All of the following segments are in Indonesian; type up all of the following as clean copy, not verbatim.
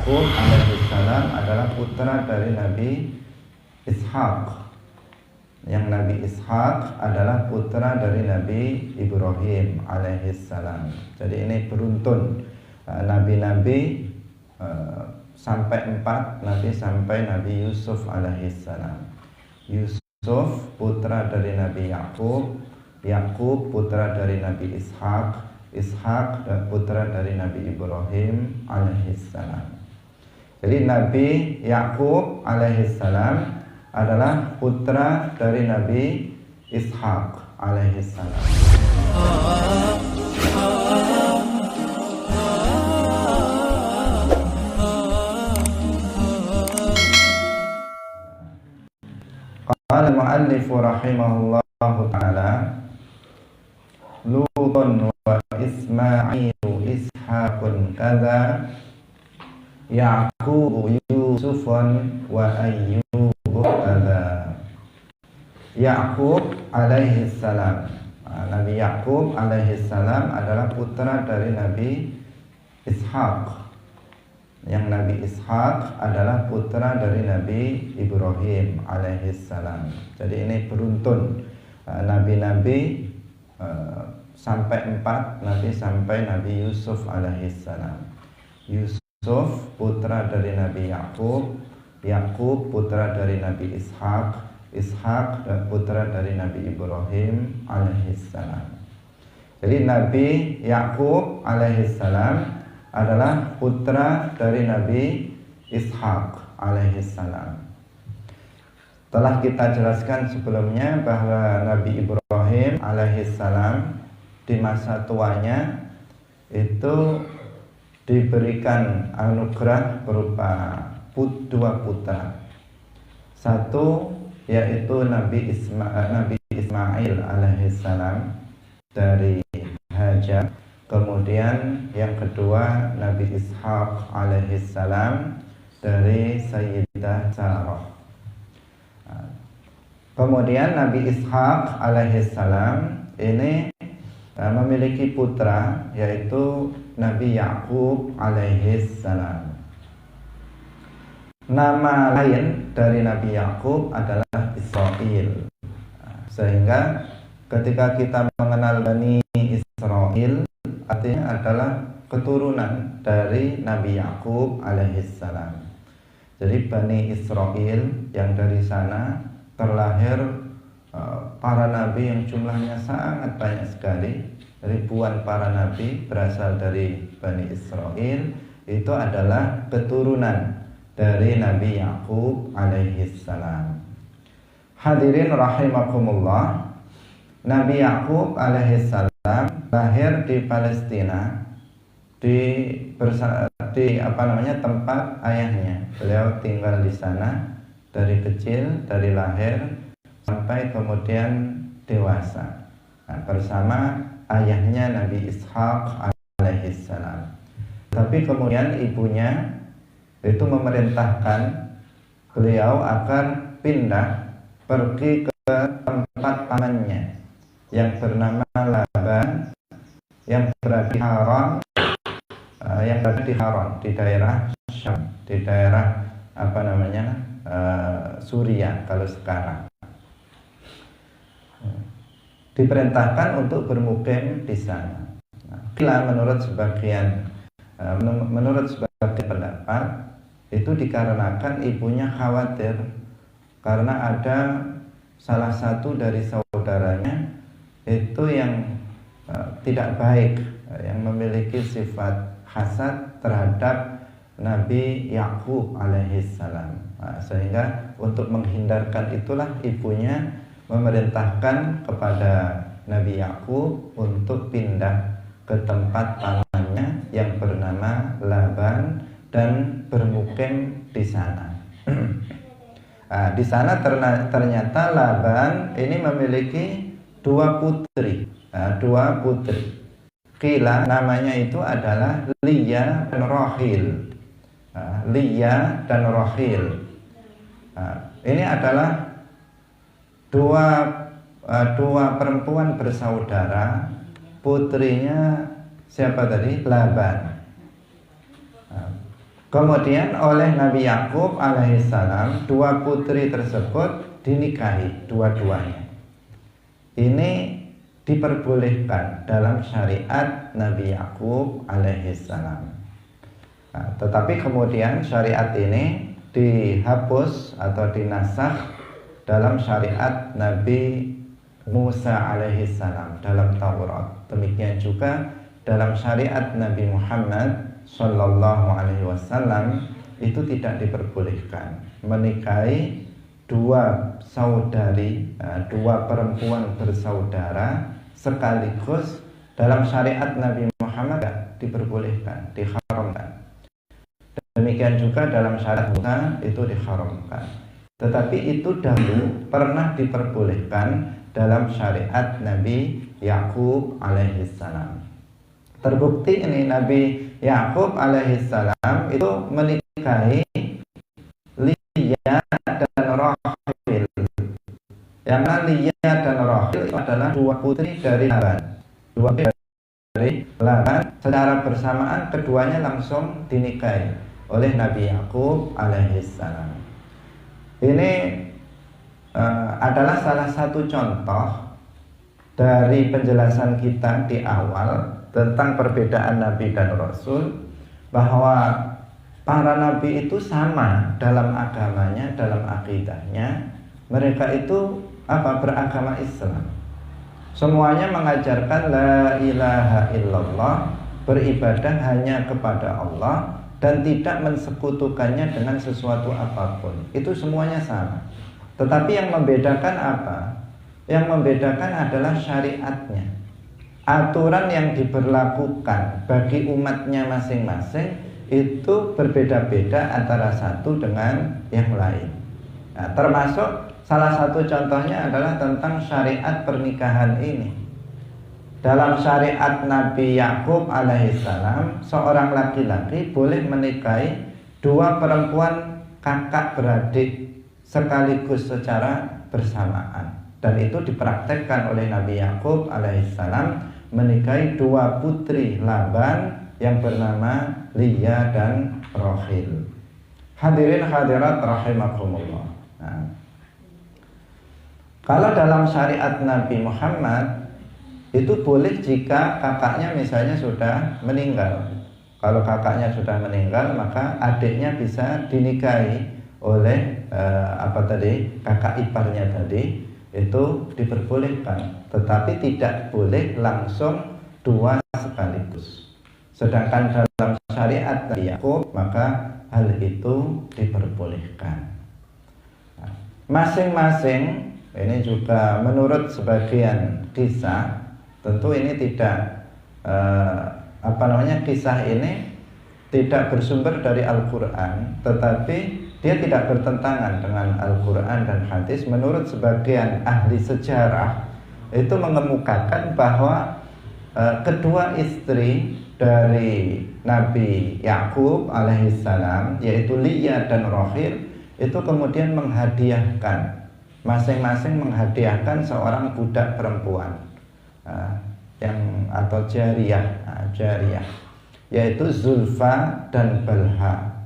Yakub alaihissalam adalah putra dari Nabi Ishak. Yang Nabi Ishak adalah putra dari Nabi Ibrahim alaihissalam. Jadi ini beruntun nabi-nabi sampai 4 nabi sampai Nabi Yusuf alaihissalam. Yusuf putra dari Nabi Yakub, Yakub putra dari Nabi Ishak, Ishak putra dari Nabi Ibrahim alaihissalam. Jadi Nabi Yakub alaihissalam adalah putra dari Nabi Ishak alaihissalam. Qala al-mu'allif rahimahullahu ta'ala Lutun wa Ismailu Ishaqun kadza Ya'qubu Yusufun wa Ayyubu kadza. Ya'qub alaihissalam, Nabi Ya'qub alaihissalam adalah putra dari Nabi Ishak. Yang Nabi Ishak adalah putra dari Nabi Ibrahim alaihissalam. Jadi ini beruntun nabi-nabi sampai 4 nabi sampai Nabi Yusuf alaihissalam. Yusuf putra dari Nabi Yakub, Yakub putra dari Nabi Ishak, Ishak putra dari Nabi Ibrahim alaihissalam. Jadi Nabi Yakub alaihissalam adalah putra dari Nabi Ishak alaihissalam. Telah kita jelaskan sebelumnya bahwa Nabi Ibrahim alaihissalam di masa tuanya itu diberikan anugerah berupa dua putra. Satu yaitu Nabi Ismail alaihissalam dari Hajar. Kemudian yang kedua Nabi Ishak alaihissalam dari Sayyidah Sarah. Kemudian Nabi Ishak alaihissalam ini memiliki putra yaitu Nabi Yakub alaihissalam. Nama lain dari Nabi Yakub adalah Israel. Sehingga ketika kita mengenal Bani Israel, artinya adalah keturunan dari Nabi Yakub alaihissalam. Jadi Bani Israel yang dari sana terlahir para nabi yang jumlahnya sangat banyak sekali. Ribuan para nabi berasal dari Bani Israel. Itu adalah keturunan dari Nabi Yakub alaihissalam. Hadirin rahimakumullah, Nabi Yakub alaihissalam lahir di Palestina di tempat ayahnya. Beliau tinggal di sana dari kecil, dari lahir sampai kemudian dewasa bersama ayahnya Nabi Ishak alaihissalam. Tapi kemudian ibunya itu memerintahkan beliau agar pindah pergi ke tempat pamannya yang bernama Laban yang berada di Haran, di daerah Syam, di daerah Suriah kalau sekarang. Diperintahkan untuk bermukim di sana. Menurut sebagian pendapat itu dikarenakan ibunya khawatir karena ada salah satu dari saudaranya itu yang tidak baik, yang memiliki sifat hasad terhadap Nabi Yakub alaihissalam. Sehingga untuk menghindarkan itulah ibunya memerintahkan kepada Nabi Yakub untuk pindah ke tempat pamannya yang bernama Laban dan bermukim di sana. Di sana ternyata Laban ini memiliki dua putri. Qila namanya itu adalah Lia dan Rohil. Lia dan Rohil. Ini adalah dua perempuan bersaudara. Putrinya siapa tadi? Laban. Kemudian oleh Nabi Yakub alaihissalam dua putri tersebut dinikahi dua-duanya. Ini diperbolehkan dalam syariat Nabi Yakub alaihissalam. Nah, tetapi kemudian syariat ini dihapus atau dinasakh dalam syariat Nabi Musa alaihissalam dalam Taurat. Demikian juga dalam syariat Nabi Muhammad Sallallahu Alaihi Wasallam itu tidak diperbolehkan menikahi dua saudari, dua perempuan bersaudara sekaligus. Dalam syariat Nabi Muhammad tidak diperbolehkan, diharamkan. Demikian juga dalam syariat Musa itu diharamkan. Tetapi itu dahulu pernah diperbolehkan dalam syariat Nabi Yakub alaihissalam. Terbukti ini Nabi Yakub alaihissalam itu menikahi Liyah dan Rachel. Yang mana Liyah dan Rachel itu adalah dua putri dari Laban. Dua putri dari Laban secara bersamaan keduanya langsung dinikahi oleh Nabi Yakub alaihissalam. Ini adalah salah satu contoh dari penjelasan kita di awal tentang perbedaan Nabi dan Rasul, bahwa para Nabi itu sama dalam agamanya, dalam akidahnya. Mereka itu beragama Islam. Semuanya mengajarkan la ilaha illallah, beribadah hanya kepada Allah dan tidak mensekutukannya dengan sesuatu apapun. Itu semuanya sama. Tetapi yang membedakan apa? Yang membedakan adalah syariatnya. Aturan yang diberlakukan bagi umatnya masing-masing itu berbeda-beda antara satu dengan yang lain. Nah, termasuk salah satu contohnya adalah tentang syariat pernikahan ini. Dalam syariat Nabi Yakub alaihissalam, seorang laki-laki boleh menikahi dua perempuan kakak beradik sekaligus secara bersamaan. Dan itu dipraktekkan oleh Nabi Yakub alaihissalam menikahi dua putri Laban yang bernama Liyah dan Rachel. Hadirin hadirat rahimakumullah. Nah, kalau dalam syariat Nabi Muhammad itu boleh jika kakaknya misalnya sudah meninggal. Kalau kakaknya sudah meninggal, maka adiknya bisa dinikahi oleh kakak iparnya tadi. Itu diperbolehkan, tetapi tidak boleh langsung dua sekaligus. Sedangkan dalam syariat Nabi Yakub maka hal itu diperbolehkan. Masing-masing ini juga menurut sebagian kisah, tentu ini tidak kisah ini tidak bersumber dari Al-Quran, tetapi dia tidak bertentangan dengan Al-Quran dan hadis. Menurut sebagian ahli sejarah itu mengemukakan bahwa kedua istri dari Nabi Yakub alaihissalam, yaitu Liyah dan Rachel, itu kemudian menghadiahkan, masing-masing menghadiahkan seorang budak perempuan atau jariyah, yaitu Zulfa dan Balha.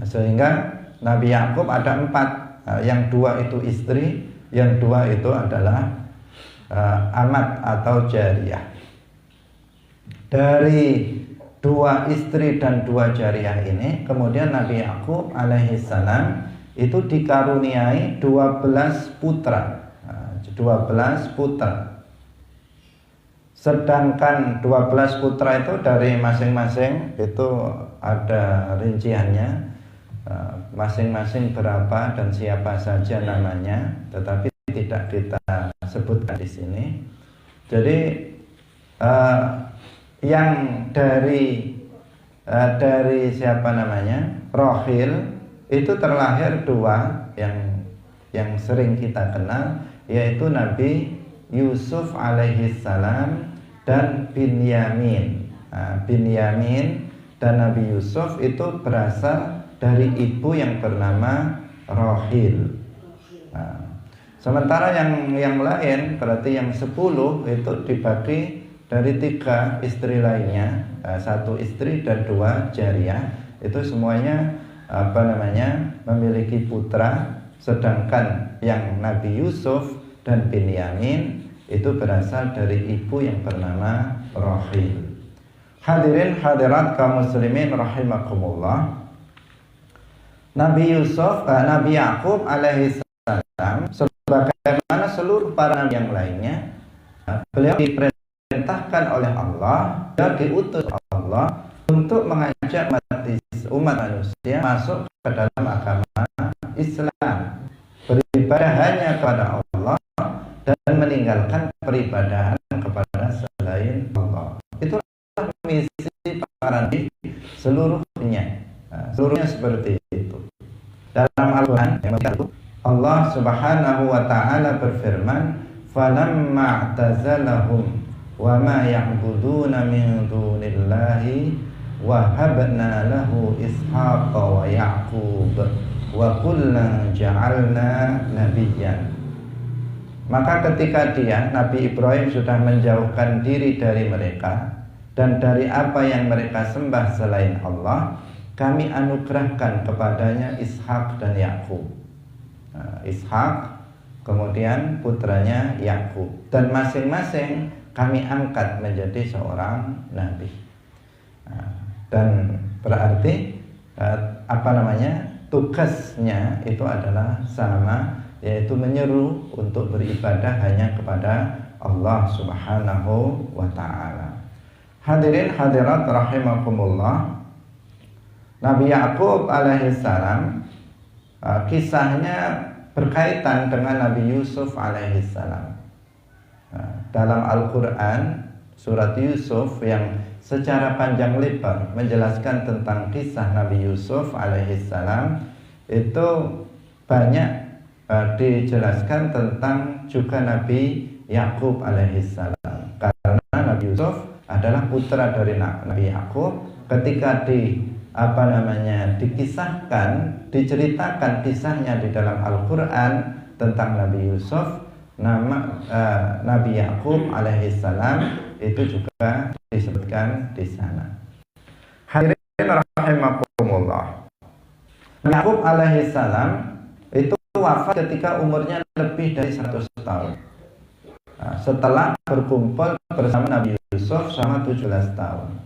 Sehingga Nabi Yakub ada 4, yang 2 itu istri, yang 2 itu adalah amat atau jariyah. Dari 2 istri dan 2 jariyah ini, kemudian Nabi Yakub alaihissalam itu dikaruniai 12 putra. 12 putra. Sedangkan 12 putra itu dari masing-masing itu ada rinciannya. Masing-masing berapa dan siapa saja namanya, tetapi tidak kita sebutkan di sini. Jadi yang dari siapa namanya, Rachel, itu terlahir 2 yang sering kita kenal, yaitu Nabi Yusuf alaihissalam dan Binyamin. Binyamin dan Nabi Yusuf itu berasal dari ibu yang bernama Rachel. Sementara yang lain, berarti yang 10 itu dibagi dari 3 istri lainnya, 1 istri dan 2 jariyah. itu semuanya memiliki putra, sedangkan yang Nabi Yusuf dan Binyamin itu berasal dari ibu yang bernama Rahil. Hadirin hadirat kaum muslimin rahimakumullah. Nabi Yakub alaihi salam sebagaimana seluruh para nabi yang lainnya, beliau diperintahkan oleh Allah, beliau diutus Allah untuk mengajak umat manusia masuk ke dalam agama Islam, beribadah hanya kepada Allah dan meninggalkan peribadahan kepada selain Allah. Itulah misi para nabi seluruhnya. Seluruhnya seperti itu. Dalam Al-Quran Allah Subhanahu wa ta'ala berfirman, "Falamma i'tazalahum wa ma ya'buduna min dunillahi wa habna lahu Ishaqa wa Ya'qub wa kullan ja'alna nabiyyan." Maka ketika Nabi Ibrahim sudah menjauhkan diri dari mereka dan dari apa yang mereka sembah selain Allah, kami anugerahkan kepadanya Ishak dan Yakub. Ishak, kemudian putranya Yakub, dan masing-masing kami angkat menjadi seorang nabi. Dan berarti tugasnya itu adalah sama, yaitu menyeru untuk beribadah hanya kepada Allah Subhanahu wa ta'ala. Hadirin hadirat rahimakumullah. Nabi Yakub alaihissalam, kisahnya berkaitan dengan Nabi Yusuf alaihissalam. Dalam Al-Quran surat Yusuf yang secara panjang lebar menjelaskan tentang kisah Nabi Yusuf alaihissalam, itu banyak dijelaskan tentang juga Nabi Yakub alaihissalam, karena Nabi Yusuf adalah putra dari Nabi Yakub. Ketika diceritakan kisahnya di dalam Al-Quran tentang Nabi Yusuf, nama Nabi Yakub alaihissalam itu juga disebutkan di sana. Hadirin rahimakumullah. Yakub alaihissalam itu wafat ketika umurnya lebih dari 100 tahun. Setelah berkumpul bersama Nabi Yusuf selama 17 tahun.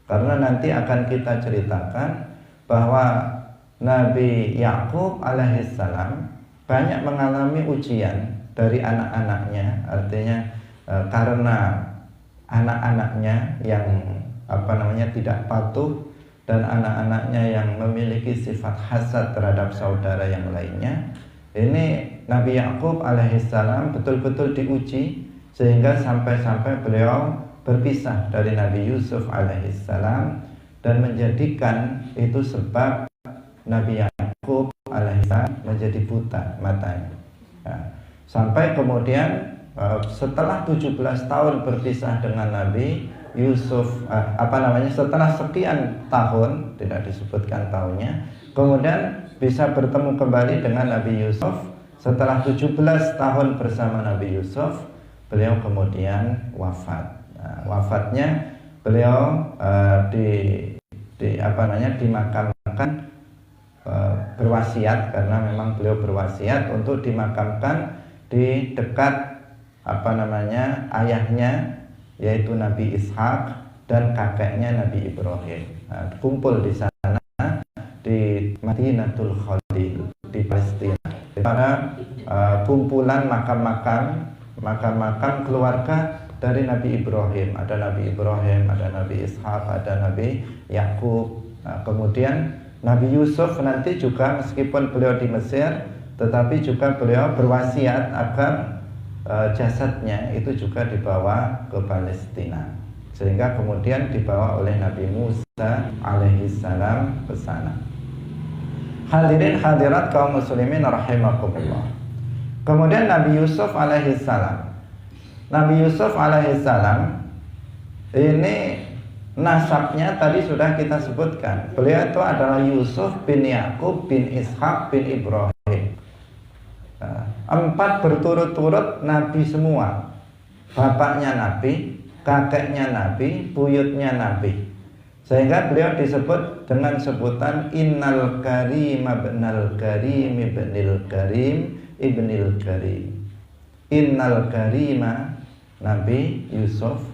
Karena nanti akan kita ceritakan bahwa Nabi Yakub alaihissalam banyak mengalami ujian dari anak-anaknya. Artinya karena anak-anaknya yang tidak patuh dan anak-anaknya yang memiliki sifat hasad terhadap saudara yang lainnya, ini Nabi Yakub alaihissalam betul-betul diuji sehingga sampai-sampai beliau berpisah dari Nabi Yusuf alaihissalam dan menjadikan itu sebab Nabi Yakub alaihissalam menjadi buta matanya. Sampai kemudian setelah 17 tahun berpisah dengan Nabi Yusuf, setelah sekian tahun, tidak disebutkan tahunnya, kemudian bisa bertemu kembali dengan Nabi Yusuf. Setelah 17 tahun bersama Nabi Yusuf, beliau kemudian wafat. Wafatnya beliau dimakamkan, berwasiat, karena memang beliau berwasiat untuk dimakamkan di dekat ayahnya, yaitu Nabi Ishak, dan kakeknya Nabi Ibrahim. Kumpul di sana di Madinatul Khalil di Palestina. Para kumpulan makam-makam keluarga dari Nabi Ibrahim. Ada Nabi Ibrahim, ada Nabi Ishak, ada Nabi Yakub. Kemudian Nabi Yusuf nanti juga, meskipun beliau di Mesir, tetapi juga beliau berwasiat agar jasadnya itu juga dibawa ke Palestina, sehingga kemudian dibawa oleh Nabi Musa alaihissalam ke sana. Hadirin hadirat kaum muslimin rahimakumullah. Kemudian Nabi Yusuf alaihissalam ini nasabnya tadi sudah kita sebutkan. Beliau itu adalah Yusuf bin Yakub bin Ishak bin Ibrahim. 4 berturut-turut Nabi semua. Bapaknya Nabi, kakeknya Nabi, buyutnya Nabi. Sehingga beliau disebut dengan sebutan Innal Karim ibnal Karim ibnil Karim ibnil Karim. Innal Karima, Nabi Yusuf,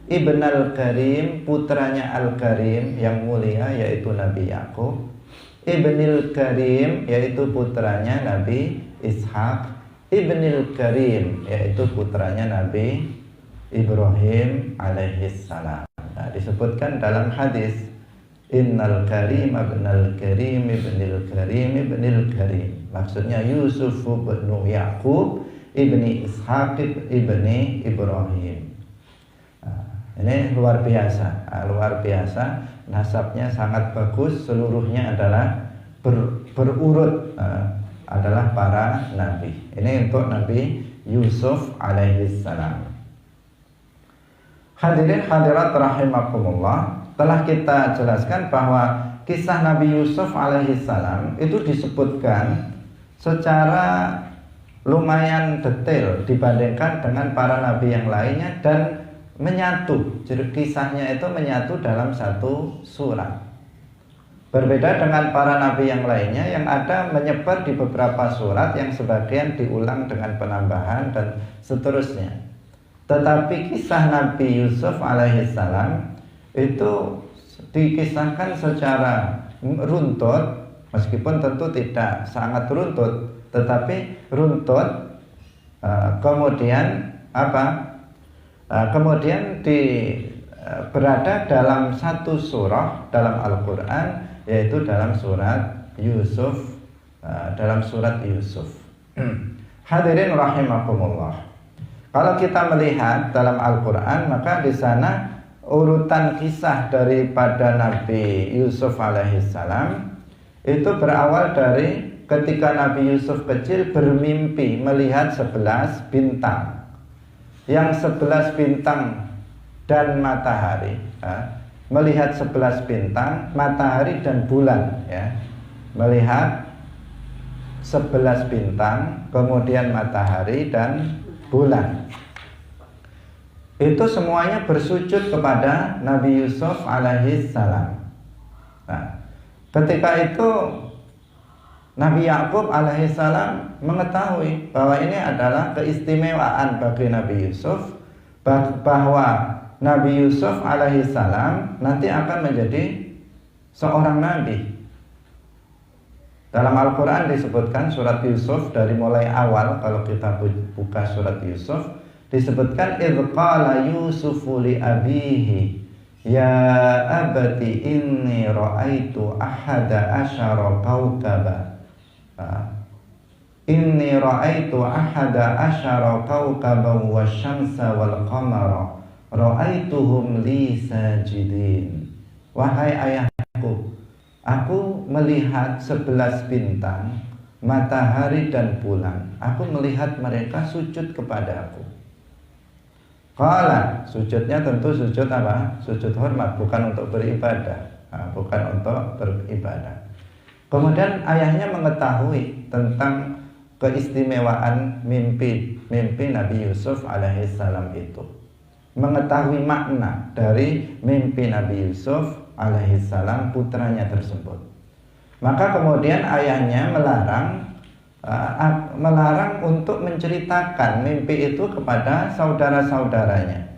ibnal Karim, putranya Al Karim yang mulia yaitu Nabi Yakub, ibnil Karim yaitu putranya Nabi Ishak, ibnil Karim yaitu putranya Nabi Ibrahim alaihissalam. Nah, disebutkan dalam hadis Innal Karim ibnal Karim ibnil Karim ibnil Karim. Maksudnya Yusuf bin Yakub ibni Ishaq ibni Ibrahim. Nah, ini luar biasa, luar biasa. Nasabnya sangat bagus. Seluruhnya adalah berurut, adalah para nabi. Ini untuk Nabi Yusuf alaihissalam. Hadirin hadirat rahimakumullah, telah kita jelaskan bahwa kisah Nabi Yusuf alaihissalam itu disebutkan secara lumayan detail dibandingkan dengan para nabi yang lainnya dan menyatu. Jadi kisahnya itu menyatu dalam satu surat. Berbeda dengan para nabi yang lainnya yang ada menyebar di beberapa surat yang sebagian diulang dengan penambahan dan seterusnya. Tetapi kisah Nabi Yusuf alaihissalam itu dikisahkan secara runtut, meskipun tentu tidak sangat runtut, tetapi runtut. Kemudian kemudian berada dalam satu surah dalam Al-Quran, yaitu dalam surat Yusuf, dalam surat Yusuf. Hadirin rahimakumullah. Kalau kita melihat dalam Al-Quran, maka di sana urutan kisah daripada Nabi Yusuf alaihissalam itu berawal dari ketika Nabi Yusuf kecil bermimpi melihat 11 bintang. Yang 11 bintang dan matahari, melihat 11 bintang, matahari dan bulan, ya. Melihat 11 bintang, kemudian matahari dan bulan. Itu semuanya bersujud kepada Nabi Yusuf alaihissalam. Nah, ketika itu Nabi Yakub alaihissalam mengetahui bahwa ini adalah keistimewaan bagi Nabi Yusuf, bahwa Nabi Yusuf alaihissalam nanti akan menjadi seorang nabi. Dalam Al-Quran disebutkan surat Yusuf dari mulai awal, kalau kita buka surat Yusuf disebutkan idh qala Yusufu li abihi ya abati inni ra'aitu ahada asyara kawkaba. Inni ra'aitu ahada asyara kawkaban wasyamsa wal qamara ra'aituhum li sajidin. Wahai ayahku, aku melihat 11 bintang, matahari dan bulan. Aku melihat mereka sujud kepadaku. Qala, sujudnya tentu sujud apa? Sujud hormat, bukan untuk beribadah. Bukan untuk beribadah. Kemudian ayahnya mengetahui tentang keistimewaan mimpi Nabi Yusuf alaihissalam itu. Mengetahui makna dari mimpi Nabi Yusuf alaihissalam putranya tersebut. Maka kemudian ayahnya melarang untuk menceritakan mimpi itu kepada saudara-saudaranya.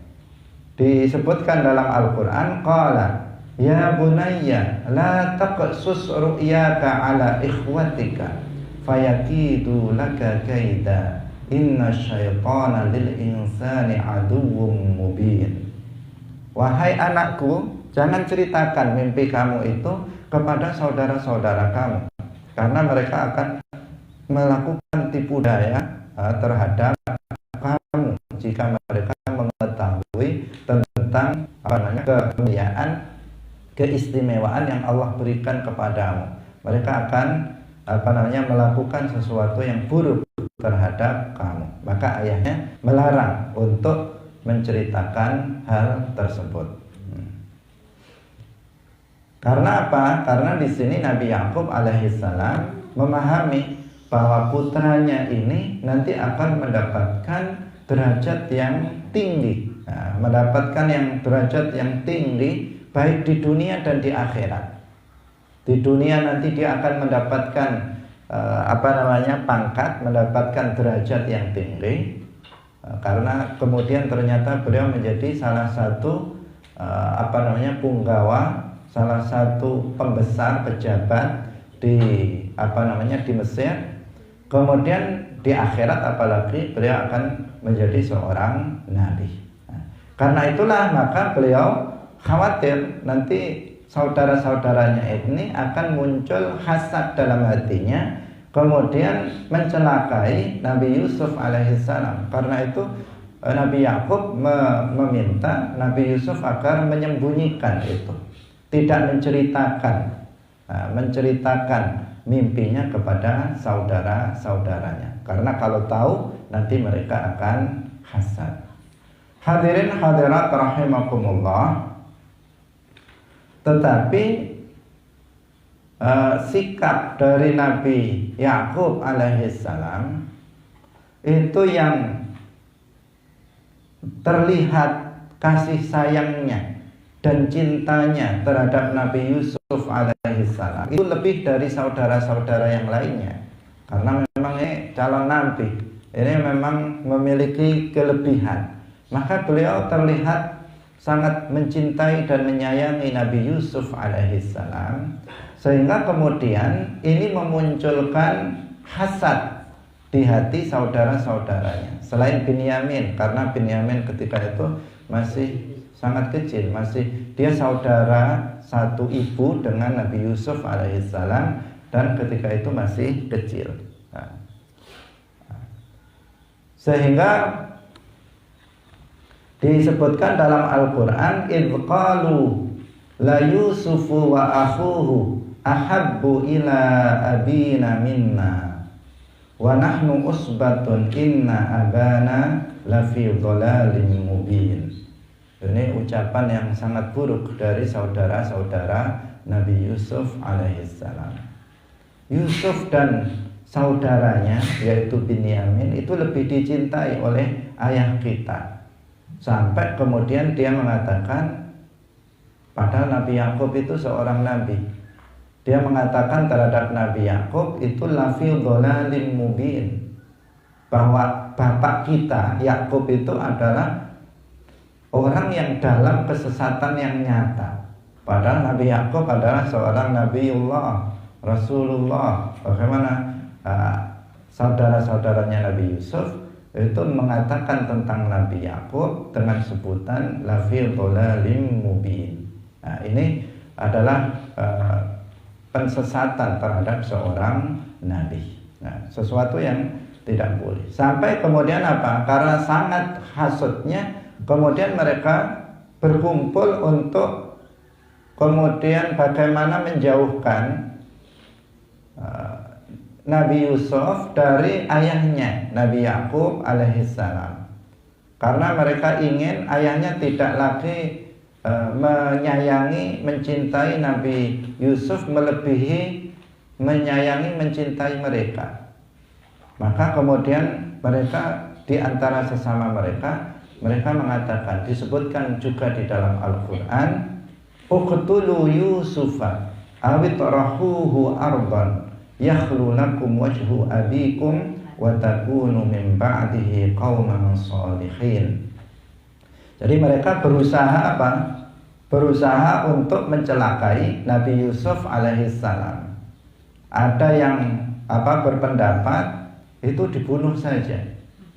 Disebutkan dalam Al-Quran, qala ya bunayya la taqsus ru'yaka ala ikhwatika fayakidu laka kaida inna syaitana lil insani aduwwum mubin. Wahai anakku, jangan ceritakan mimpi kamu itu kepada saudara-saudara kamu, karena mereka akan melakukan tipu daya terhadap kamu jika mereka mengetahui tentang kemuliaan, keistimewaan yang Allah berikan kepadamu. Mereka akan melakukan sesuatu yang buruk terhadap kamu. Maka ayahnya melarang untuk menceritakan hal tersebut. Karena apa? Karena di sini Nabi Yakub alaihissalam memahami bahwa putranya ini nanti akan mendapatkan derajat yang tinggi. Mendapatkan derajat yang tinggi baik di dunia dan di akhirat. Di dunia nanti dia akan mendapatkan pangkat, mendapatkan derajat yang tinggi, karena kemudian ternyata beliau menjadi salah satu punggawa, salah satu pembesar pejabat di di Mesir. Kemudian di akhirat apalagi beliau akan menjadi seorang nabi. Karena itulah maka beliau khawatir nanti saudara-saudaranya ini akan muncul hasad dalam hatinya, kemudian mencelakai Nabi Yusuf alaihissalam. Karena itu Nabi Yakub meminta Nabi Yusuf agar menyembunyikan itu, tidak menceritakan mimpinya kepada saudara-saudaranya, karena kalau tahu nanti mereka akan hasad. Hadirin hadirat rahimakumullah. Tetapi sikap dari Nabi Yakub alaihissalam itu yang terlihat kasih sayangnya dan cintanya terhadap Nabi Yusuf alaihissalam itu lebih dari saudara-saudara yang lainnya. Karena memang ini calon nabi, ini memang memiliki kelebihan. Maka beliau terlihat sangat mencintai dan menyayangi Nabi Yusuf alaihissalam, sehingga kemudian ini memunculkan hasad di hati saudara-saudaranya. Selain Binyamin, karena Binyamin ketika itu masih sangat kecil, dia saudara satu ibu dengan Nabi Yusuf alaihissalam, dan ketika itu masih kecil. Sehingga disebutkan dalam Al-Quran, idh qalu la Yusufu wa akhuhu ahabbu ila abina minna wa nahnu usbatun inna abana lafi dhalalin mubin. Ini ucapan yang sangat buruk dari saudara-saudara Nabi Yusuf alaihissalam. Yusuf dan saudaranya yaitu Binyamin itu lebih dicintai oleh ayah kita, sampai kemudian dia mengatakan, padahal Nabi Yakub itu seorang nabi, dia mengatakan terhadap Nabi Yakub itu lafi dhalalin mubin, bahwa bapak kita Yakub itu adalah orang yang dalam kesesatan yang nyata. Padahal Nabi Yakub adalah seorang Nabiullah, Rasulullah. Bagaimana saudara-saudaranya Nabi Yusuf itu mengatakan tentang Nabi Yakub dengan sebutan lafi dhalalin mubin. Nah, ini adalah pensesatan terhadap seorang nabi. Nah, sesuatu yang tidak boleh. Sampai kemudian apa? Karena sangat hasutnya, kemudian mereka berkumpul untuk kemudian bagaimana menjauhkan Nabi Yusuf dari ayahnya Nabi Yakub alaihissalam. Karena mereka ingin ayahnya tidak lagi menyayangi, mencintai Nabi Yusuf melebihi menyayangi, mencintai mereka. Maka kemudian mereka di antara sesama mereka mengatakan, disebutkan juga di dalam Al-Quran, uqtulu Yusufa awitrahuhu ardan yakhlu lakum wajhu abikum wa takunu min ba'dihi qauman shalihin. Jadi mereka berusaha apa? Berusaha untuk mencelakai Nabi Yusuf alaihissalam. Ada yang berpendapat itu dibunuh saja.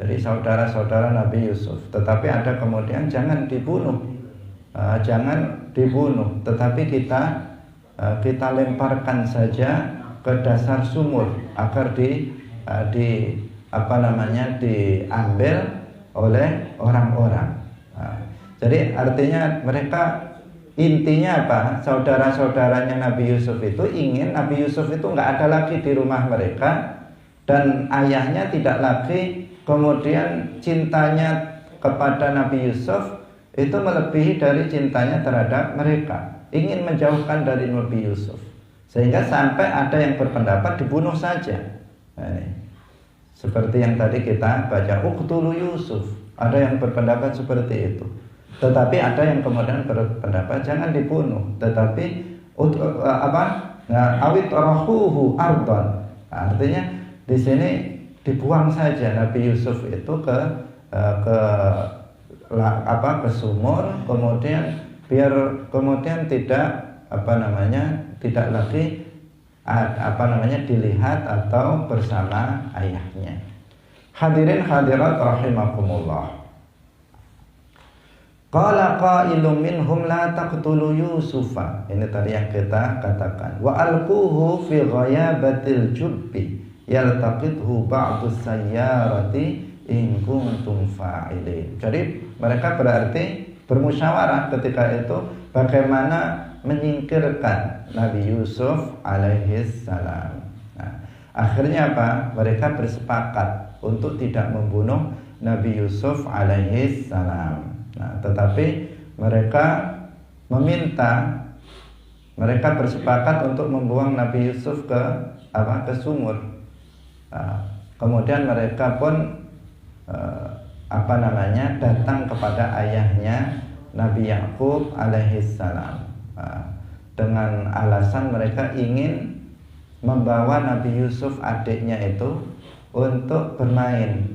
Jadi saudara-saudara Nabi Yusuf. Tetapi ada kemudian jangan dibunuh, tetapi kita lemparkan saja ke dasar sumur agar diambil oleh orang-orang. Jadi artinya mereka intinya apa? Saudara-saudaranya Nabi Yusuf itu ingin Nabi Yusuf itu nggak ada lagi di rumah mereka, dan ayahnya tidak lagi kemudian cintanya kepada Nabi Yusuf itu melebihi dari cintanya terhadap mereka, ingin menjauhkan dari Nabi Yusuf, sehingga sampai ada yang berpendapat dibunuh saja. Nah, ini seperti yang tadi kita baca, uqtulu Yusuf. Ada yang berpendapat seperti itu. Tetapi ada yang kemudian berpendapat jangan dibunuh, tetapi awit rahuhu ardon. Artinya di sini dibuang saja Nabi Yusuf itu ke sumur, kemudian biar kemudian tidak tidak lagi dilihat atau bersama ayahnya. Hadirin hadirat rahimakumullah. Qala qailun minhum la taqtulu Yusufa. Ini tadi yang kita katakan. Wa alquhu fi ghayabatil jubbi yaltaqithu ba'du sayyarati in kuntum fa'ilin. Jadi mereka berarti bermusyawarah ketika itu bagaimana menyingkirkan Nabi Yusuf alaihis salam. Nah, akhirnya apa? Mereka bersepakat untuk tidak membunuh Nabi Yusuf alaihis salam. Nah, tetapi mereka bersepakat untuk membuang Nabi Yusuf ke sumur. Nah, kemudian mereka pun datang kepada ayahnya Nabi Yakub alaihissalam dengan alasan mereka ingin membawa Nabi Yusuf adiknya itu untuk bermain.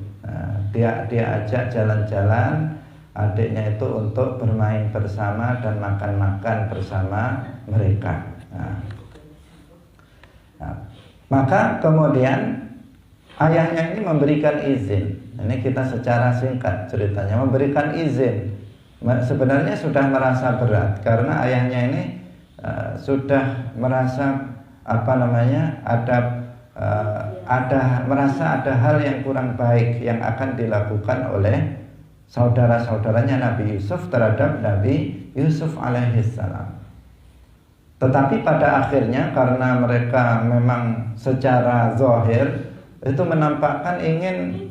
Dia ajak jalan-jalan adiknya itu untuk bermain bersama dan makan-makan bersama mereka. Maka kemudian ayahnya ini memberikan izin. Ini kita secara singkat ceritanya, memberikan izin. Sebenarnya sudah merasa berat karena ayahnya ini sudah merasa merasa ada hal yang kurang baik yang akan dilakukan oleh saudara-saudaranya Nabi Yusuf terhadap Nabi Yusuf alaihissalam. Tetapi pada akhirnya karena mereka memang secara zahir itu menampakkan ingin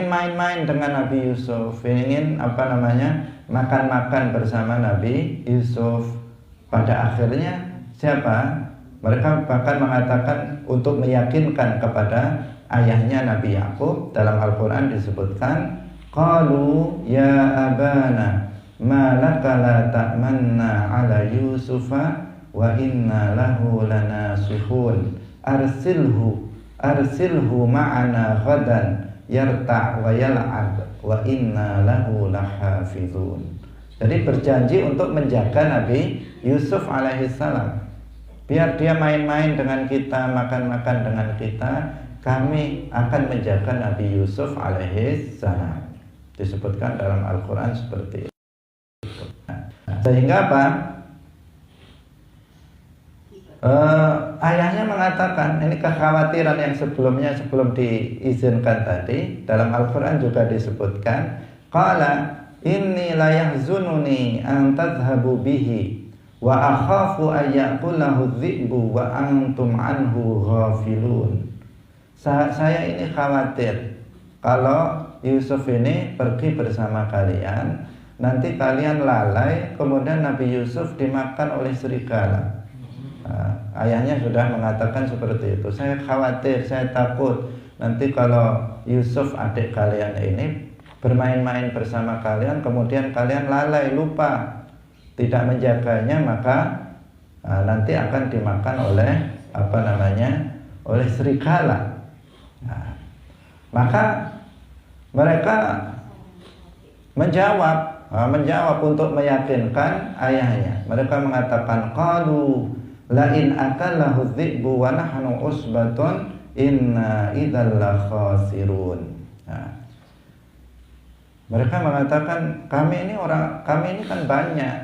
main-main dengan Nabi Yusuf, ingin makan-makan bersama Nabi Yusuf. Pada akhirnya mereka bahkan mengatakan untuk meyakinkan kepada ayahnya Nabi Yakub, dalam Al-Quran disebutkan qalu ya abana ma laka la ta'manna ala Yusufa wa inna lahu lanasihun arsilhu ma'ana ghadan yarta' wa yal'ab wa inna lahu lahafizun. Jadi berjanji untuk menjaga Nabi Yusuf alaihissalam, biar dia main-main dengan kita, makan-makan dengan kita, kami akan menjaga Nabi Yusuf alaihissalam. Disebutkan dalam Al-Quran seperti itu. Sehingga ayahnya mengatakan, ini kekhawatiran yang sebelum diizinkan tadi, dalam Al-Quran juga disebutkan, qala inni la yahzununi an tadhhabu bihi wa akhafu an ya'kulahu dhi'bu wa antum anhu ghafilun. Saya ini khawatir kalau Yusuf ini pergi bersama kalian, nanti kalian lalai, kemudian Nabi Yusuf dimakan oleh serigala. Ayahnya sudah mengatakan seperti itu. Saya khawatir, saya takut nanti kalau Yusuf adik kalian ini bermain-main bersama kalian, kemudian kalian lalai, lupa, tidak menjaganya, maka nanti akan dimakan oleh oleh serigala. Maka mereka menjawab untuk meyakinkan ayahnya. Mereka mengatakan qalu la in akalahu dhi'bu wa nahnu usbatun inna idzal la khasirun. Mereka mengatakan kami ini kan banyak.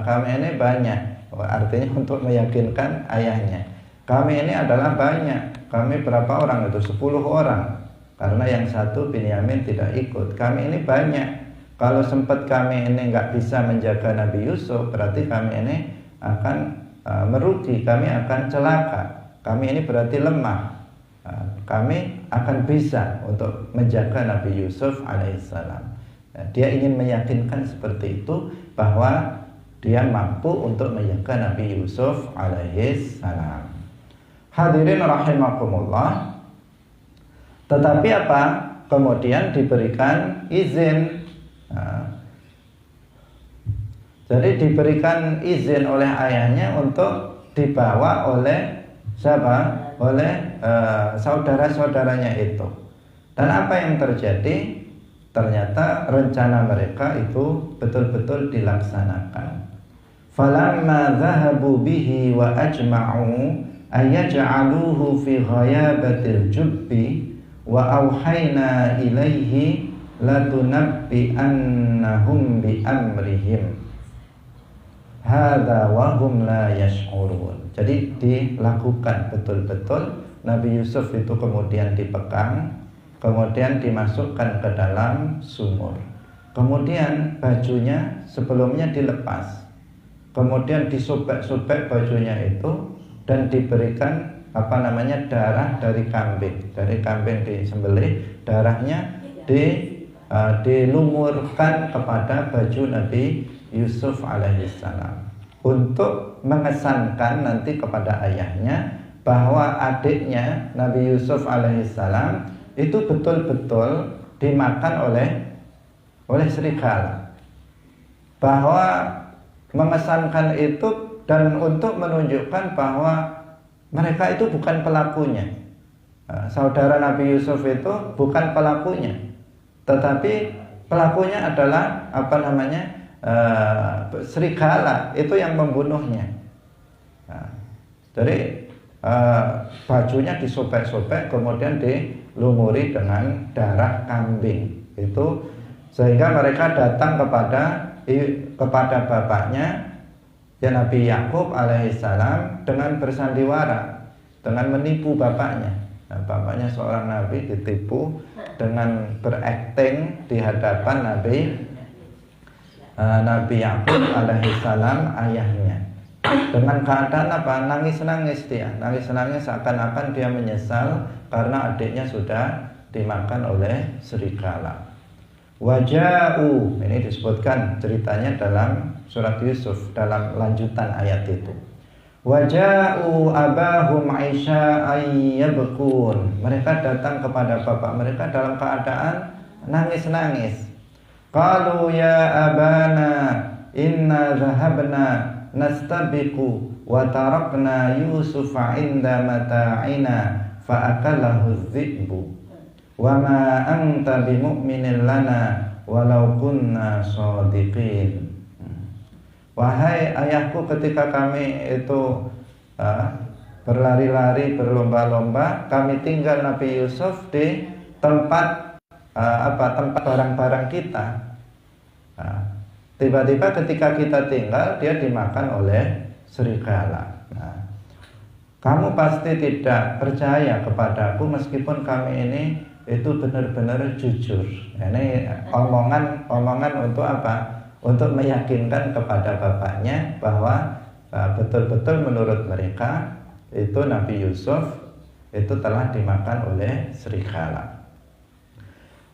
Kami ini banyak. Artinya untuk meyakinkan ayahnya. Kami ini adalah banyak. Kami berapa orang itu? 10 orang. Karena yang satu Binyamin tidak ikut. Kami ini banyak. Kalau sempat kami ini nggak bisa menjaga Nabi Yusuf, berarti kami ini akan merugi. Kami akan celaka. Kami ini berarti lemah. Kami akan bisa untuk menjaga Nabi Yusuf alaihissalam. Dia ingin meyakinkan seperti itu, bahwa dia mampu untuk menjaga Nabi Yusuf alaihissalam. Hadirin rahimakumullah. Tetapi kemudian diberikan izin. Jadi diberikan izin oleh ayahnya untuk dibawa oleh siapa? Oleh saudara-saudaranya itu. Dan apa yang terjadi? Ternyata rencana mereka itu betul-betul dilaksanakan. Falamma dhahabu bihi wa ajma'u ayaj'aluhu fi ghayabatil jubbi wa auhayna ilaihi latunabbi'annahum bi amrihim hadza wa hum la yash'urun. Jadi dilakukan betul-betul. Nabi Yusuf itu kemudian dipekang, kemudian dimasukkan ke dalam sumur. Kemudian bajunya sebelumnya dilepas, kemudian disobek-sobek bajunya itu dan diberikan darah dari kambing. Dari kambing disembelih, darahnya dilumurkan kepada baju Nabi Yusuf alaihissalam untuk mengesankan nanti kepada ayahnya bahwa adiknya Nabi Yusuf alaihissalam itu betul-betul dimakan oleh serigala. Bahwa mengesankan itu dan untuk menunjukkan bahwa mereka itu bukan pelakunya. Saudara Nabi Yusuf itu bukan pelakunya, tetapi pelakunya adalah serigala itu yang membunuhnya. Jadi bajunya disobek-sobek kemudian dilumuri dengan darah kambing itu, sehingga mereka datang kepada bapaknya ya Nabi Yakub alaihissalam dengan bersandiwara, dengan menipu bapaknya. Bapaknya seorang nabi ditipu dengan berakting di hadapan Nabi Yakub alaihissalam ayahnya. Dengan keadaan nangis-nangis dia, nangis-nangis seakan-akan dia menyesal karena adiknya sudah dimakan oleh serigala. Waja'u, ini disebutkan ceritanya dalam surat Yusuf dalam lanjutan ayat itu. Waja'u abahum ayyabkun. Mereka datang kepada bapak mereka dalam keadaan nangis-nangis. Qalu ya abana inna dhahabna nastabiqu wa tarakna Yusufa inda mata'ina fa'akalahu dhi'bu wa ma anta bimu'minin lana walau kunna shadiqin. Wahai ayahku, ketika kami itu berlari-lari berlomba-lomba, kami tinggal Nabi Yusuf di tempat tempat barang-barang kita. Tiba-tiba ketika kita tinggal, dia dimakan oleh serigala. Kamu pasti tidak percaya kepadaku meskipun kami ini itu benar-benar jujur. Ini omongan untuk apa? Untuk meyakinkan kepada bapaknya bahwa betul-betul menurut mereka itu Nabi Yusuf itu telah dimakan oleh serigala.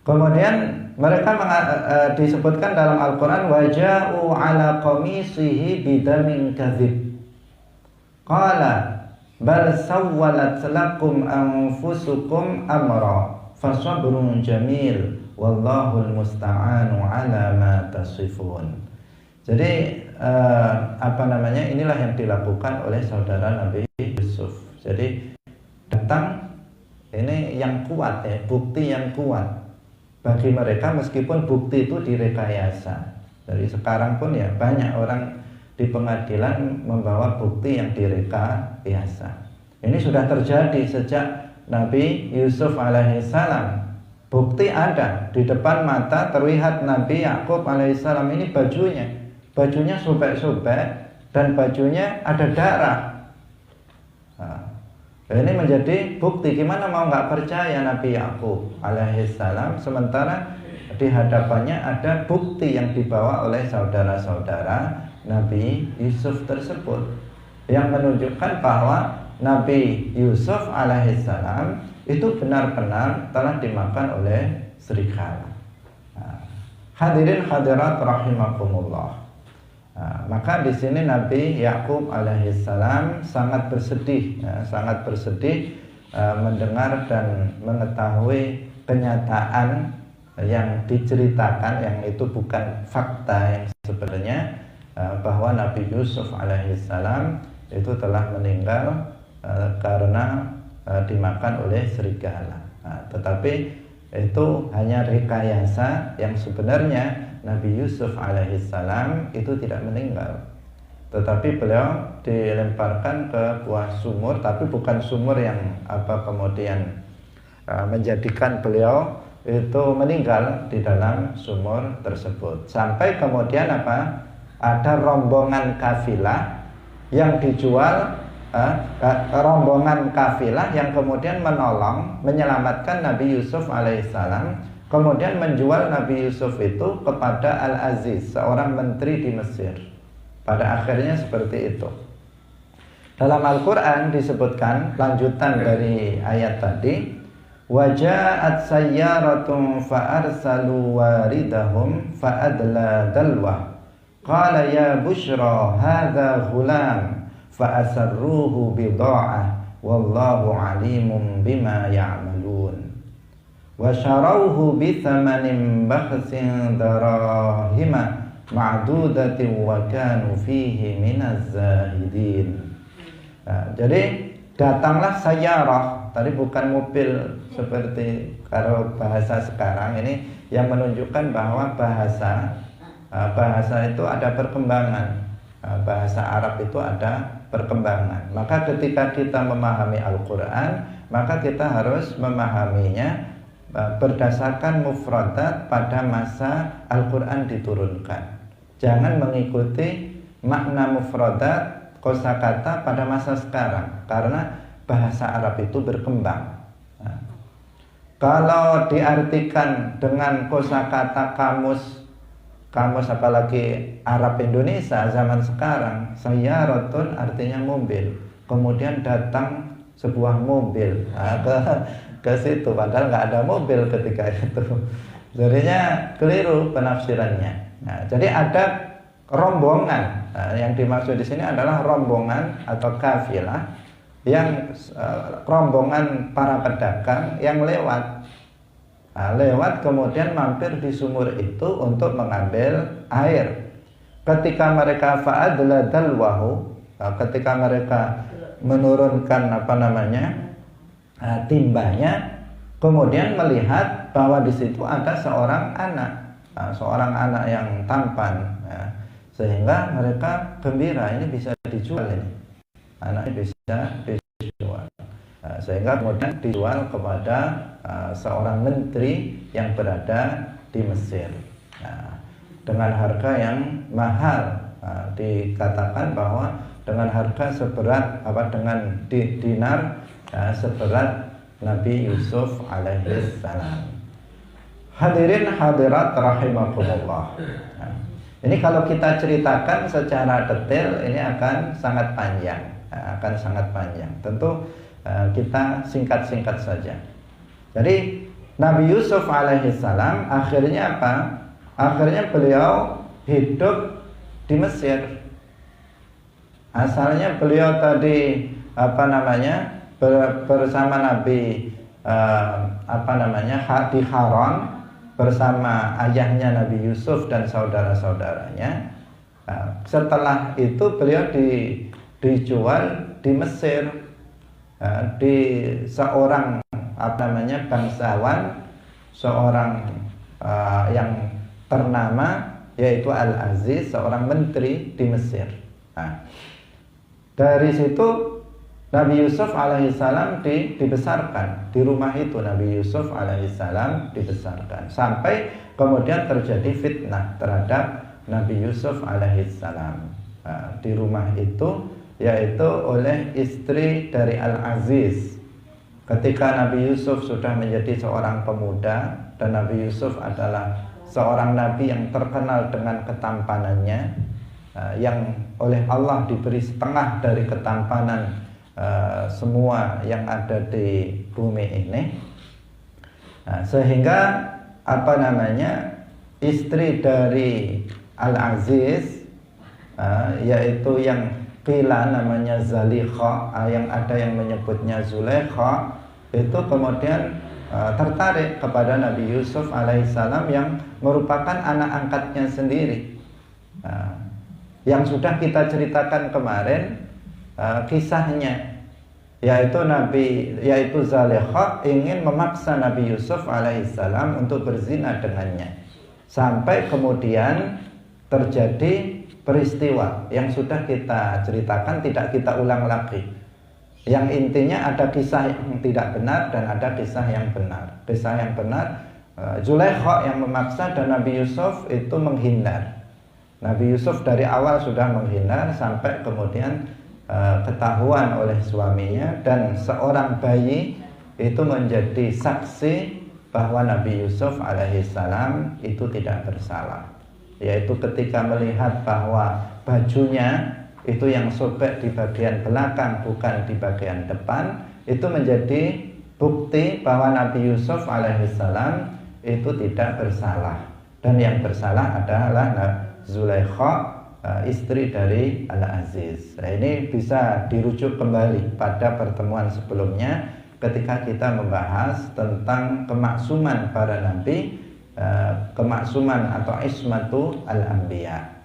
Kemudian mereka disebutkan dalam Al-Quran, waja'u ala qamisihi bidamin kadzib qala bal sawwalat lakum anfusukum amra fasabrun jamil wallahul musta'anu ala ma tasifun. Jadi inilah yang dilakukan oleh saudara Nabi Yusuf. Jadi datang ini yang kuat ya, bukti yang kuat bagi mereka meskipun bukti itu direkayasa. Dari sekarang pun ya banyak orang di pengadilan membawa bukti yang direkayasa. Ini sudah terjadi sejak Nabi Yusuf alaihissalam. Bukti ada di depan mata, terlihat Nabi Yakub alaihissalam ini bajunya sobek-sobek dan bajunya ada darah. Ini menjadi bukti. Gimana mau nggak percaya Nabi Yakub alaihissalam sementara di hadapannya ada bukti yang dibawa oleh saudara-saudara Nabi Yusuf tersebut yang menunjukkan bahwa Nabi Yusuf alaihissalam itu benar-benar telah dimakan oleh serigala. Hadirin hadirat rahimakumullah. Maka di sini Nabi Yakub alaihissalam sangat bersedih, mendengar dan mengetahui kenyataan yang diceritakan yang itu bukan fakta yang sebenarnya, bahwa Nabi Yusuf alaihissalam itu telah meninggal karena dimakan oleh serigala. Tetapi itu hanya rekayasa, yang sebenarnya Nabi Yusuf alaihissalam itu tidak meninggal, tetapi beliau dilemparkan ke buah sumur, tapi bukan sumur yang kemudian menjadikan beliau itu meninggal di dalam sumur tersebut. Sampai kemudian ada rombongan kafilah yang dijual, rombongan kafilah yang kemudian menyelamatkan Nabi Yusuf alaihissalam, kemudian menjual Nabi Yusuf itu kepada Al-Aziz, seorang menteri di Mesir. Pada akhirnya seperti itu. Dalam Al-Quran disebutkan lanjutan dari ayat tadi, waja'at sayyaratun fa'arsalu waridahum fa'adla dalwah qala ya bushra hadha ghulam fa'asarruhu bida'ah wallahu alimun bima ya'malun wa syarauhu bithamanin bakhsin darahima ma'dudatin wa kanu fihi minaz zahidin. Jadi datanglah sayyarah, tadi bukan mobil seperti kalau bahasa sekarang ini, yang menunjukkan bahwa bahasa itu ada perkembangan. Bahasa Arab itu ada perkembangan. Maka ketika kita memahami Al-Quran, maka kita harus memahaminya berdasarkan mufradat pada masa Al-Quran diturunkan. Jangan mengikuti makna mufradat kosakata pada masa sekarang, karena bahasa Arab itu berkembang. Kalau diartikan dengan kosakata kamus apalagi Arab Indonesia zaman sekarang, sayyaratun artinya mobil, kemudian datang sebuah mobil ke situ, padahal nggak ada mobil ketika itu. Jadinya keliru penafsirannya. Jadi ada rombongan. Yang dimaksud di sini adalah rombongan atau kafilah, yang rombongan para pedagang yang lewat kemudian mampir di sumur itu untuk mengambil air. Ketika mereka fa'adla dalwahu, ketika mereka menurunkan timbanya, kemudian melihat bahwa di situ ada seorang anak yang tampan, sehingga mereka gembira, ini bisa dijual, ini anaknya bisa dijual. Sehingga kemudian dijual kepada seorang menteri yang berada di Mesir dengan harga yang mahal. Dikatakan bahwa dengan harga seberat dengan dinar seberat Nabi Yusuf alaihissalam. Hadirin hadirat rahimakumullah. Ini kalau kita ceritakan secara detail ini akan sangat panjang, Tentu kita singkat-singkat saja. Jadi Nabi Yusuf alaihissalam akhirnya apa? Akhirnya beliau hidup di Mesir. Asalnya beliau tadi bersama Nabi di Haran bersama ayahnya Nabi Yusuf dan saudara-saudaranya. Setelah itu beliau dijual di Mesir, di seorang bangsawan, seorang yang ternama, yaitu Al-Aziz, seorang menteri di Mesir. Dari situ Nabi Yusuf alaihissalam dibesarkan. Di rumah itu Nabi Yusuf alaihissalam dibesarkan, sampai kemudian terjadi fitnah terhadap Nabi Yusuf alaihissalam di rumah itu, yaitu oleh istri dari Al-Aziz. Ketika Nabi Yusuf sudah menjadi seorang pemuda, dan Nabi Yusuf adalah seorang nabi yang terkenal dengan ketampanannya, yang oleh Allah diberi setengah dari ketampanan semua yang ada di bumi ini, sehingga istri dari Al-Aziz, yaitu yang qila namanya Zalikha, yang ada yang menyebutnya Zulaikha, itu kemudian tertarik kepada Nabi Yusuf alaihissalam yang merupakan anak angkatnya sendiri. yang sudah kita ceritakan kemarin kisahnya, yaitu Zalikhah ingin memaksa Nabi Yusuf alaihissalam untuk berzina dengannya, sampai kemudian terjadi peristiwa yang sudah kita ceritakan, tidak kita ulang lagi. Yang intinya ada kisah yang tidak benar dan ada kisah yang benar. Kisah yang benar, Zulaikha yang memaksa dan Nabi Yusuf itu menghindar. Nabi Yusuf dari awal sudah menghindar sampai kemudian ketahuan oleh suaminya, dan seorang bayi itu menjadi saksi bahwa Nabi Yusuf alaihissalam itu tidak bersalah. Yaitu ketika melihat bahwa bajunya itu yang sobek di bagian belakang bukan di bagian depan, itu menjadi bukti bahwa Nabi Yusuf alaihissalam itu tidak bersalah, dan yang bersalah adalah Zulaikha, istri dari Al-Aziz. Nah, ini bisa dirujuk kembali pada pertemuan sebelumnya ketika kita membahas tentang kemaksuman para nabi, kemaksuman atau ismatu al-anbiya.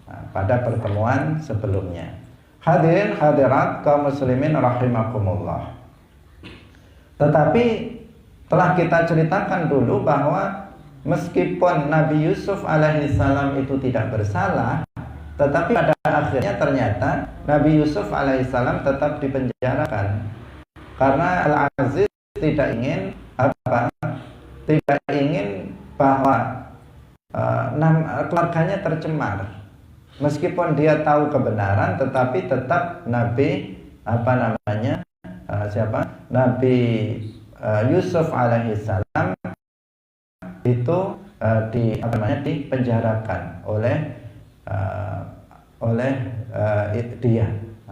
Pada pertemuan sebelumnya. Hadirin hadirat kaum muslimin rahimakumullah. Tetapi telah kita ceritakan dulu bahwa meskipun Nabi Yusuf alaihissalam itu tidak bersalah, tetapi pada akhirnya ternyata Nabi Yusuf alaihissalam tetap dipenjarakan karena Al-Aziz tidak ingin tidak ingin bahwa keluarganya tercemar. Meskipun dia tahu kebenaran, tetapi tetap Nabi Nabi Yusuf alaihissalam itu dipenjarakan oleh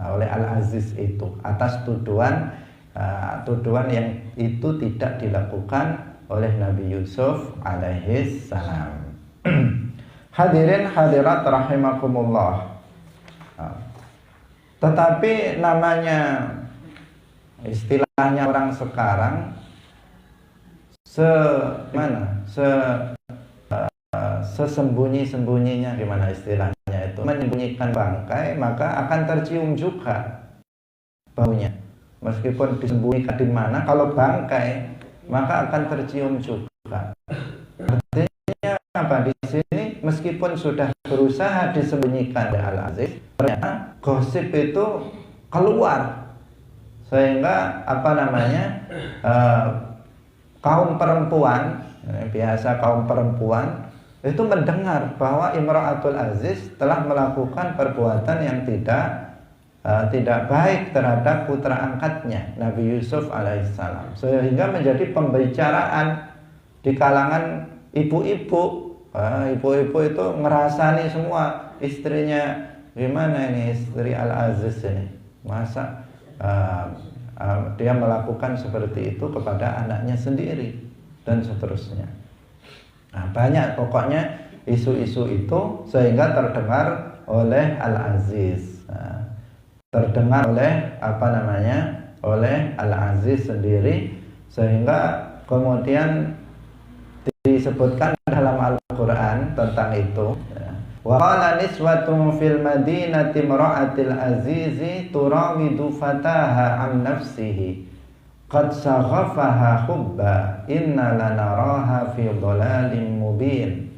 Al-Aziz itu atas tuduhan yang itu tidak dilakukan oleh Nabi Yusuf alaihissalam. Hadirin hadirat rahimakumullah. Tetapi namanya, istilahnya orang sekarang, sesembunyi-sembunyinya, gimana istilahnya itu, menyembunyikan bangkai, maka akan tercium juga baunya. Meskipun disembunyikan di mana, kalau bangkai maka akan tercium juga. Artinya apa? Di sini meskipun sudah berusaha disembunyikan oleh Al-Aziz, ternyata gosip itu keluar, sehingga kaum perempuan, biasa kaum perempuan itu mendengar bahwa Imra'atul Aziz telah melakukan perbuatan yang tidak baik terhadap putra angkatnya Nabi Yusuf alaihissalam, sehingga menjadi pembicaraan di kalangan ibu-ibu. Ibu-ibu itu ngerasani semua istrinya, gimana ini istri Al-Aziz ini, masa dia melakukan seperti itu kepada anaknya sendiri, dan seterusnya. Nah, banyak pokoknya isu-isu itu, sehingga terdengar oleh Al-Aziz, terdengar oleh Al-Aziz sendiri, sehingga kemudian disebutkan dalam Al-Quran tentang itu. Wa qala niswatun fil madinati imra'atil azizi turawidu fataha an nafsihi qad saghafaha hubba inna lanaraha fi dhalalin mubin.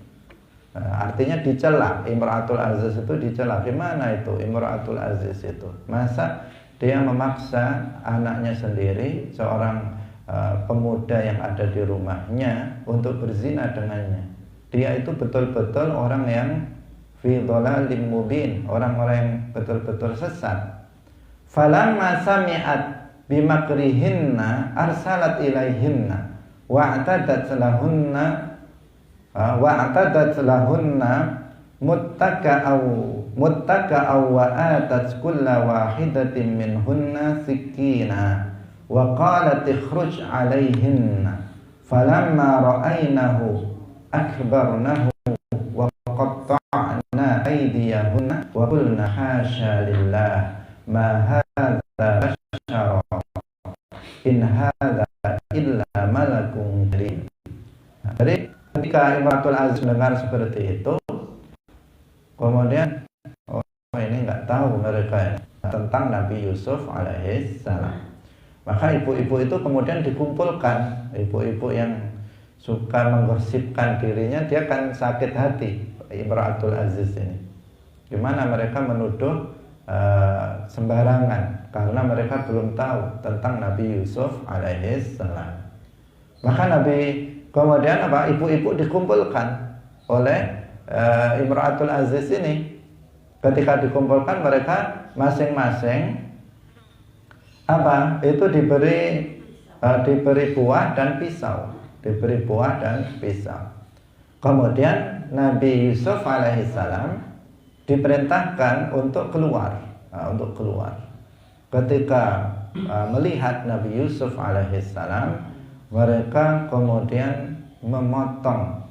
Artinya dicela, Imra'atul Aziz itu dicela. Gimana itu Imra'atul Aziz itu? Masa dia memaksa anaknya sendiri, seorang pemuda yang ada di rumahnya, untuk berzina dengannya. Dia itu betul-betul orang yang fi dhalalim mubin, orang-orang yang betul-betul sesat. Falamma sami'at bimakrihinna arsalat ilaihinna wa'tadat lahunna muttaqa'aw wa atat kulla wahidatin minhunna sikina wa qalat ikhruj alaihinna falamma ra'aynahu akbarnahu wa qatta'na aydiyahunna wa qulna hasya lillah ma hadza bashara in hadza illa malakun karim. Jadi ketika Imra'atul Aziz mendengar seperti itu, kemudian Yusuf alaihissalam. Maka ibu-ibu itu kemudian dikumpulkan. Ibu-ibu yang suka menggosipkan dirinya, dia kan sakit hati, Imra'atul Aziz ini. Gimana mereka menuduh sembarangan, karena mereka belum tahu tentang Nabi Yusuf alaihissalam. Maka kemudian ibu-ibu dikumpulkan oleh Imra'atul Aziz ini. Ketika dikumpulkan, mereka masing-masing itu diberi buah dan pisau, Kemudian Nabi Yusuf alaihissalam diperintahkan untuk keluar. Ketika melihat Nabi Yusuf alaihissalam, mereka kemudian memotong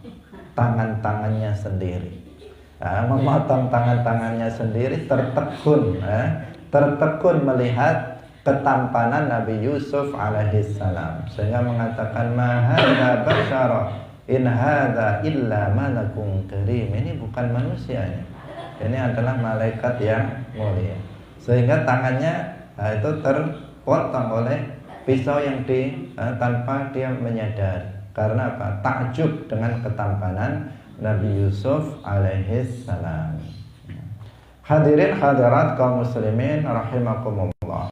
tangan-tangannya sendiri. Memotong tangan-tangannya sendiri, tertegun melihat ketampanan Nabi Yusuf alaihissalam, sehingga mengatakan, ma hadza basyara in hadza illa malakun karim. Ini bukan manusia, ini adalah malaikat yang mulia. Sehingga tangannya itu terpotong oleh pisau yang tanpa dia menyadari. Karena apa? Takjub dengan ketampanan Nabi Yusuf alaihissalam. Hadirin hadirat kaum muslimin rahimakumullah.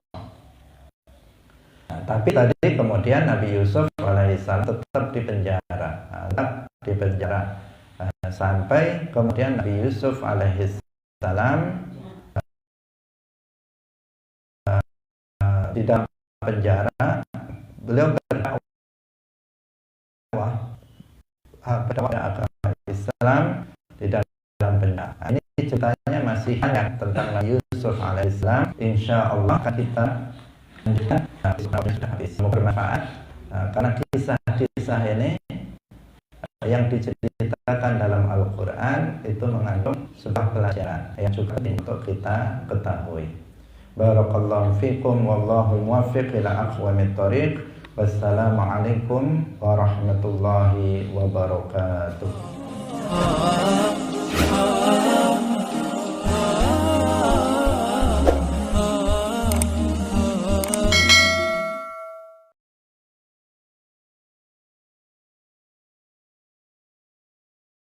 Tapi tadi kemudian Nabi Yusuf alaihissalam tetap di penjara, sampai kemudian Nabi Yusuf alaihissalam di dalam penjara, beliau berdakwah agama Islam di dalam penjara. Ini ceritanya masih banyak tentang Nabi Yusuf alaihissalam. Insya Allah akan kita lanjutkan. Semoga bermanfaat, karena kisah-kisah ini yang diceritakan dalam Al-Quran itu mengandung sebuah pelajaran yang juga untuk kita ketahui. Barakallahu fikum, wallahu muwaffiq ila aqwamit thoriq. Wassalamualaikum warahmatullahi wabarakatuh.